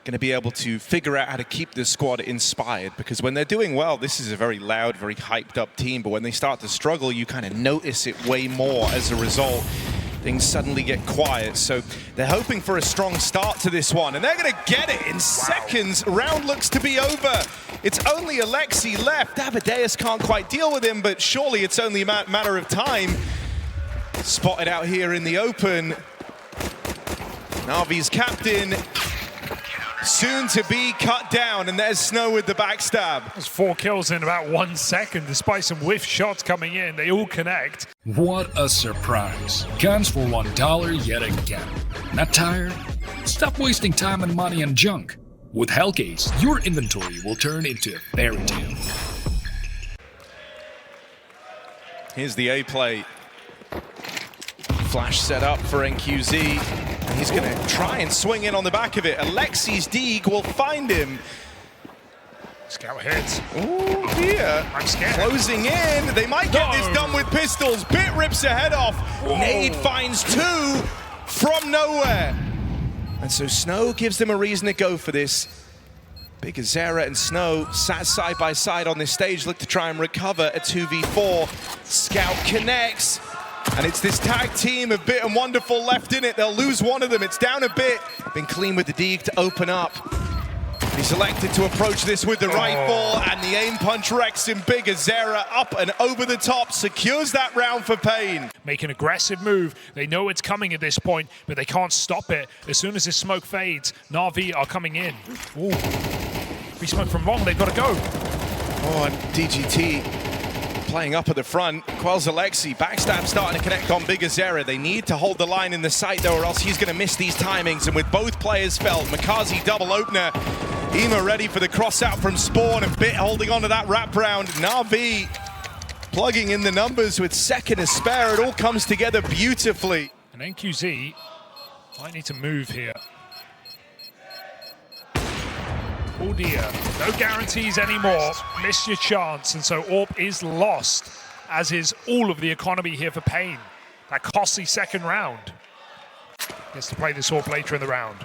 going to be able to figure out how to keep this squad inspired, because when they're doing well, this is a very loud, very hyped up team, but when they start to struggle, you kind of notice it way more. As a result, things suddenly get quiet. So they're hoping for a strong start to this one, and they're going to get it in seconds. Round looks to be over. It's only Alexi left. Davideus can't quite deal with him, but surely it's only a matter of time. Spotted out here in the open. NAVI's captain soon to be cut down, and there's Snow with the backstab. There's 4 kills in about 1 second, despite some whiff shots coming in. They all connect. What a surprise. Guns for $1 yet again. Not tired? Stop wasting time and money on junk. With Hellcase, your inventory will turn into a fairy tale. Here's the A play. Flash set up for NQZ. He's going to try and swing in on the back of it. Alexi's Deeg will find him. Scout hits. Oh dear. I'm scared. Closing in. They might get this done with pistols. Bit rips a head off. Whoa. Nade finds 2 from nowhere. And so Snow gives them a reason to go for this. PVISION and Snow sat side by side on this stage, look to try and recover a 2v4. Scout connects. And it's this tag team of Bit and Wonderful left in it. They'll lose one of them. It's down a bit. Been clean with the Deeg to open up. He's elected to approach this with the rifle, and the aim punch wrecks him. PVISION up and over the top, secures that round for paiN. Make an aggressive move. They know it's coming at this point, but they can't stop it. As soon as this smoke fades, NAVI are coming in. Ooh. Free smoke from long, they've got to go. Oh, and DGT playing up at the front. Quells Alexi, backstab starting to connect on PVISION. They need to hold the line in the site though, or else he's going to miss these timings. And with both players felled, MongolZ double opener. Ema ready for the cross out from Spawn, and Bit holding on to that wraparound. NAVI plugging in the numbers with second to spare. It all comes together beautifully. And NQZ might need to move here. Oh dear, no guarantees anymore. Missed your chance, and so AWP is lost, as is all of the economy here for paiN. That costly second round. Gets to play this AWP later in the round.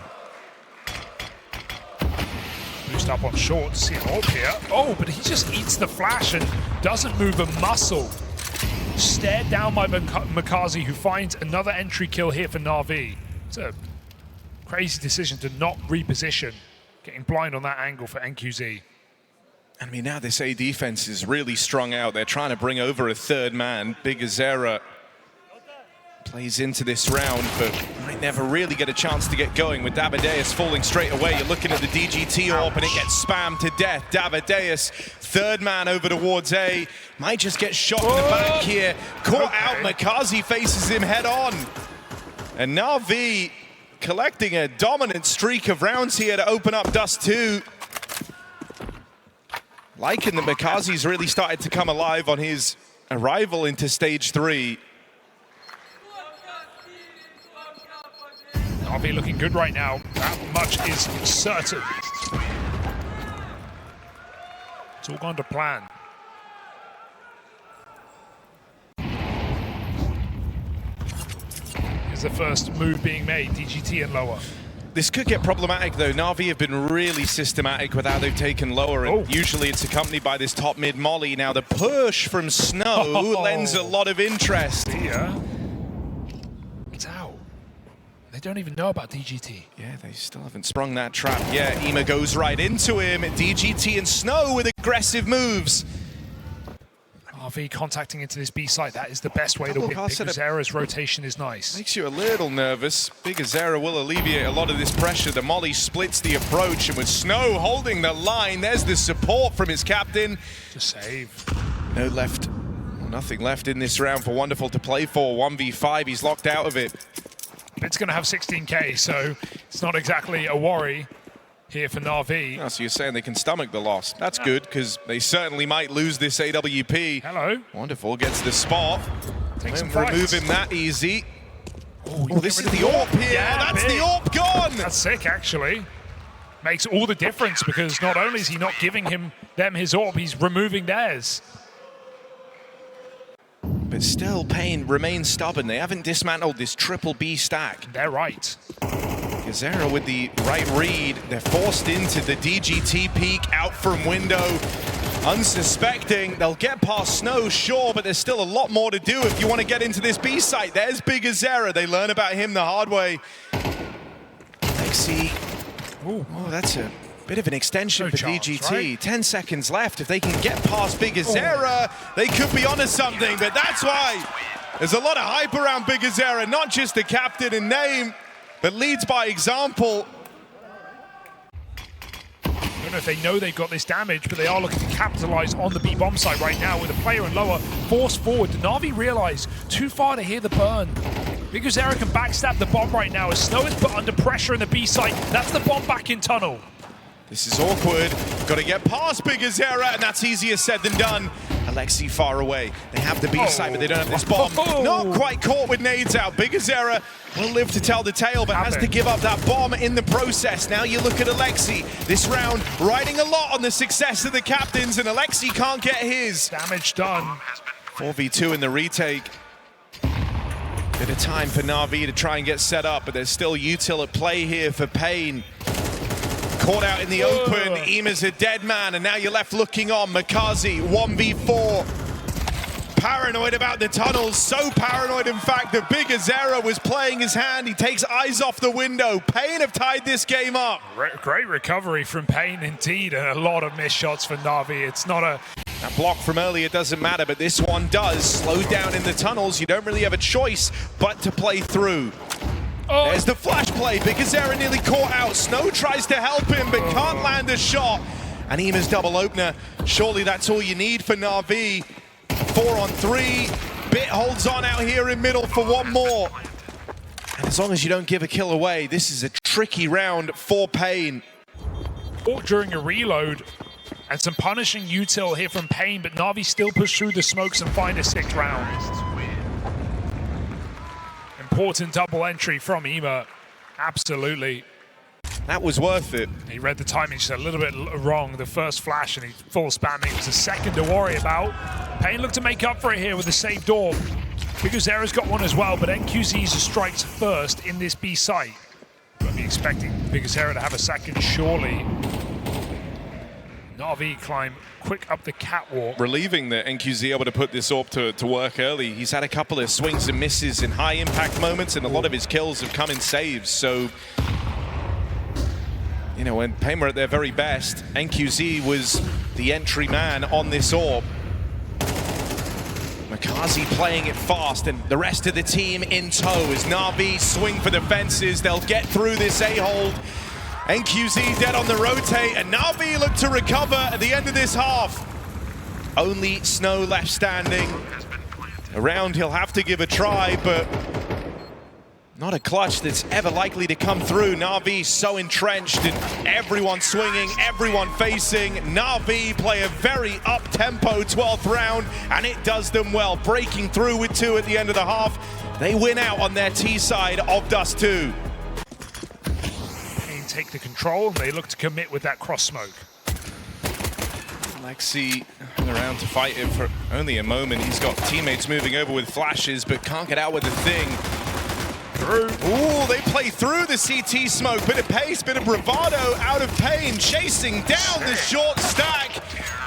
Boost up on short to see an AWP here. Oh, but he just eats the flash and doesn't move a muscle. Stared down by MongolZ, who finds another entry kill here for NAVI. It's a crazy decision to not reposition. Getting blind on that angle for NQZ. I mean, now this A defense is really strung out. They're trying to bring over a third man. PVISION plays into this round, but might never really get a chance to get going with Davideus falling straight away. You're looking at the DGT AWP and it gets spammed to death. Davideus, third man over towards A. Might just get shot in the back here. Caught out, MongolZ faces him head on. And NAVI collecting a dominant streak of rounds here to open up Dust 2. Liking that MongolZ's really started to come alive on his arrival into stage 3. NAVI looking good right now. That much is certain. It's all gone to plan. The first move being made, DGT and lower. This could get problematic though. NAVI have been really systematic with how they've taken lower, and usually it's accompanied by this top mid molly. Now the push from Snow lends a lot of interest. Yeah. It's out. They don't even know about DGT. Yeah, they still haven't sprung that trap yet. Ema goes right into him. DGT and Snow with aggressive moves. NAVI contacting into this B site, that is the best way to win. PVISION's rotation is nice. Makes you a little nervous. PVISION will alleviate a lot of this pressure. The molly splits the approach, and with Snow holding the line, there's the support from his captain. Just save. No left, nothing left in this round for Wonderful to play for. 1v5, he's locked out of it. It's going to have 16k, so it's not exactly a worry here for NAVI. Oh, so you're saying they can stomach the loss. That's good, because they certainly might lose this AWP. Hello. Wonderful gets the spot. Don't remove him that easy. Oh, this is the AWP here. Yeah, that's the AWP gone. That's sick, actually. Makes all the difference, because not only is he not giving them his AWP, he's removing theirs. But still, paiN remains stubborn. They haven't dismantled this triple B stack. They're right. PVISION with the right read. They're forced into the DGT peak, out from window. Unsuspecting, they'll get past Snow, sure, but there's still a lot more to do if you want to get into this B site. There's PVISION. They learn about him the hard way. Lexi. Oh, that's a bit of an extension for DGT. Right? 10 seconds left. If they can get past PVISION, they could be onto something, but that's why there's a lot of hype around PVISION, not just the captain in name, but leads by example. I don't know if they know they've got this damage, but they are looking to capitalize on the B bomb site right now with a player in lower forced forward. NAVI realize too far to hear the burn. PVISION can backstab the bomb right now as Snow is put under pressure in the B site. That's the bomb back in tunnel. This is awkward. Got to get past PVISION, and that's easier said than done. Alexi far away. They have the B site, but they don't have this bomb. Not quite caught with nades out. PVISION will live to tell the tale, but has to give up that bomb in the process. Now you look at Alexi. This round riding a lot on the success of the captains, and Alexi can't get his. Damage done. 4v2 in the retake. Bit of time for NAVI to try and get set up, but there's still util at play here for paiN. Caught out in the open, Ema's a dead man, and now you're left looking on. MongolZ, 1v4. Paranoid about the tunnels, so paranoid in fact that PVISION was playing his hand. He takes eyes off the window. paiN have tied this game up. Great recovery from paiN indeed, and a lot of missed shots for NAVI. It's not a... That block from earlier doesn't matter, but this one does. Slow down in the tunnels. You don't really have a choice but to play through. There's the flash play. PVISION nearly caught out. Snow tries to help him, but can't land a shot. And Ema's double opener. Surely that's all you need for NAVI. 4-on-3. Bit holds on out here in middle for one more. And as long as you don't give a kill away, this is a tricky round for paiN. Or during a reload. And some punishing util here from paiN, but NAVI still push through the smokes and find a 6th round. Important double entry from Ema. Absolutely. That was worth it. He read the timing just a little bit wrong. The first flash and he full spamming. It was a second to worry about. paiN looked to make up for it here with a saved door. PVISION's got one as well, but NQZ strikes first in this B site. I'd be expecting PVISION to have a second, surely. NAVI climb quick up the catwalk. Relieving that NQZ able to put this AWP to work early. He's had a couple of swings and misses in high impact moments, and a lot of his kills have come in saves. So, you know, when paiN were at their very best, NQZ was the entry man on this AWP. MongolZ playing it fast, and the rest of the team in tow as NAVI swing for the fences. They'll get through this A-hold. NQZ dead on the rotate, and NAVI look to recover at the end of this half. Only Snow left standing. A round he'll have to give a try, but not a clutch that's ever likely to come through. NAVI so entrenched, and everyone swinging, everyone facing. NAVI play a very up-tempo 12th round, and it does them well. Breaking through with 2 at the end of the half. They win out on their T side of Dust 2. Take the control, and they look to commit with that cross smoke. Lexi around to fight him for only a moment. He's got teammates moving over with flashes, but can't get out with the thing. Through. Ooh, they play through the CT smoke. Bit of pace, bit of bravado out of paiN, chasing down the short stack.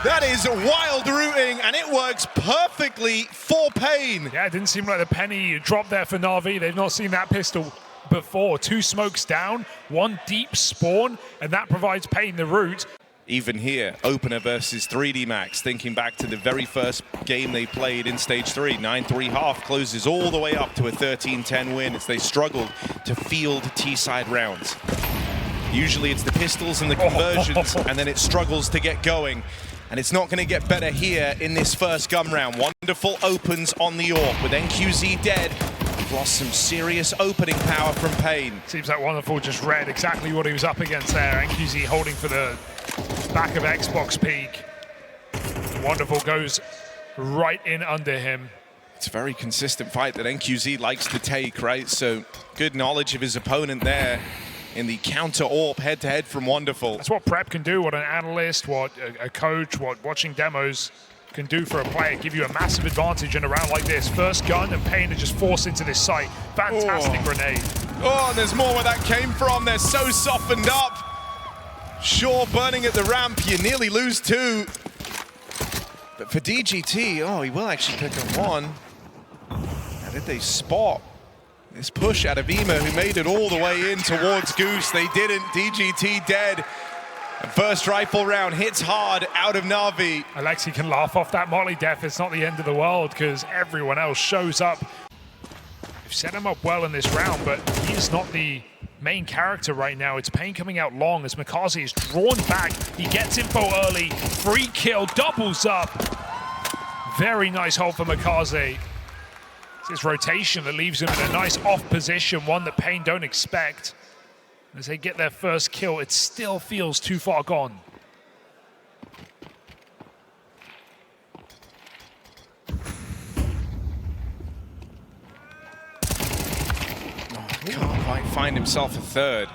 That is wild routing, and it works perfectly for paiN. Yeah, it didn't seem like the penny dropped there for NAVI. They've not seen that pistol before. 2 smokes down, 1 deep spawn, and that provides paiN the route. Even here, opener versus 3D Max, thinking back to the very first game they played in stage 3, 9-3 half, closes all the way up to a 13-10 win as they struggled to field T-side rounds. Usually it's the pistols and the conversions, and then it struggles to get going. And it's not going to get better here in this first gun round. Wonderful opens on the AWP with NQZ dead. Lost some serious opening power from paiN. Seems like Wonderful just read exactly what he was up against there. NQZ holding for the back of Xbox peak. Wonderful goes right in under him. It's a very consistent fight that NQZ likes to take, right? So good knowledge of his opponent there in the counter AWP head-to-head from Wonderful. That's what prep can do, what an analyst, what a coach, what watching demos can do for a player, give you a massive advantage in a round like this. First gun, and paiN are just forced into this site. Fantastic grenade. Oh, and there's more where that came from. They're so softened up. Sure, burning at the ramp, you nearly lose 2. But for DGT, oh, he will actually pick up 1. Now, did they spot this push out of Ema, who made it all the way in towards Goose? They didn't. DGT dead. And first rifle round hits hard out of NAVI. Alexi can laugh off that molly death. It's not the end of the world because everyone else shows up. They've set him up well in this round, but he's not the main character right now. It's paiN coming out long as MongolZ is drawn back. He gets info early. Free kill, doubles up. Very nice hold for MongolZ. It's his rotation that leaves him in a nice off position, one that paiN don't expect. As they get their first kill, it still feels too far gone. Can't quite find himself a third.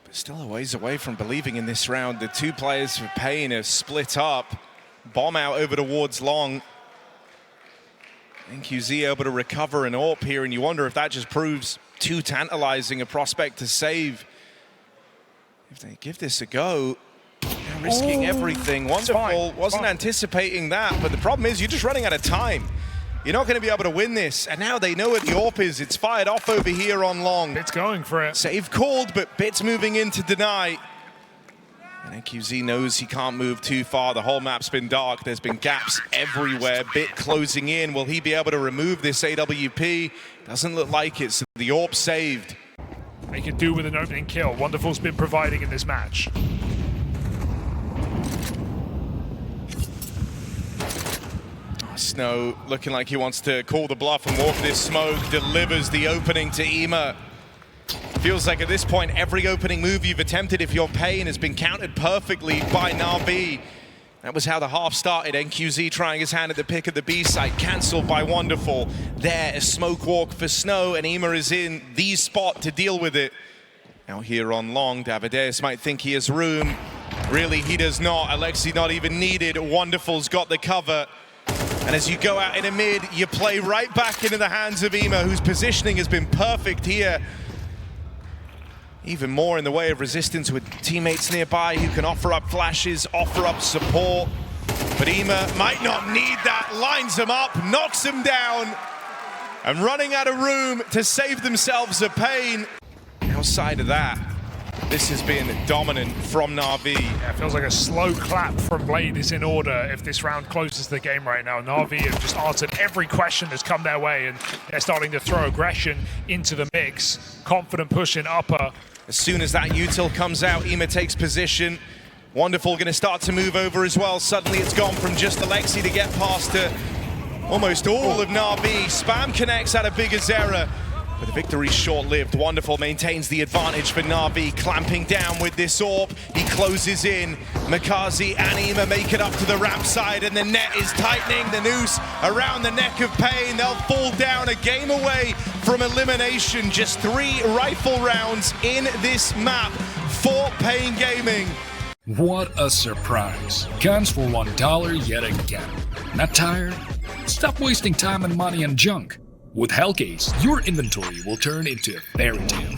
But still a ways away from believing in this round. The 2 players for paiN are split up. Bomb out over towards long. MOUZ able to recover an AWP here, and you wonder if that just proves too tantalizing a prospect to save. If they give this a go, they're risking everything. Wonderful. Wasn't anticipating that, but the problem is you're just running out of time. You're not going to be able to win this, and now they know where the AWP is. It's fired off over here on long. Bit's going for it. Save called, but Bit's moving in to deny. And MOUZ knows he can't move too far. The whole map's been dark. There's been gaps everywhere. Bit closing in. Will he be able to remove this AWP? Doesn't look like it, so the AWP saved. They could do with an opening kill. Wonderful's been providing in this match. Snow looking like he wants to call the bluff and walk this smoke. Delivers the opening to Ema. Feels like at this point, every opening move you've attempted, if you're paiN, has been countered perfectly by NAVI. That was how the half started. MOUZ trying his hand at the pick at the B site, cancelled by Wonderful. There, a smoke walk for Snow, and Ema is in the spot to deal with it. Now here on long, Davideus might think he has room. Really, he does not. Alexi not even needed. Wonderful's got the cover. And as you go out in a mid, you play right back into the hands of Ema, whose positioning has been perfect here. Even more in the way of resistance with teammates nearby who can offer up flashes, offer up support. But Ema might not need that, lines them up, knocks them down, and running out of room to save themselves a paiN. Outside of that, this has been dominant from NAVI. Yeah, it feels like a slow clap from Blade is in order if this round closes the game right now. NAVI have just answered every question that's come their way, and they're starting to throw aggression into the mix. Confident push in upper. As soon as that util comes out, Ema takes position. Wonderful going to start to move over as well. Suddenly it's gone from just Alexi to get past to almost all of NAVI. Spam connects out of PVISION. But the victory's short-lived. Wonderful maintains the advantage for NAVI, clamping down with this AWP. He closes in. MongolZ and Ema make it up to the ramp side, and the net is tightening. The noose around the neck of paiN. They'll fall down, a game away from elimination. Just 3 rifle rounds in this map for paiN Gaming. What a surprise. Guns for $1 yet again. Not tired? Stop wasting time and money on junk. With Hellcase, your inventory will turn into a fairy tale.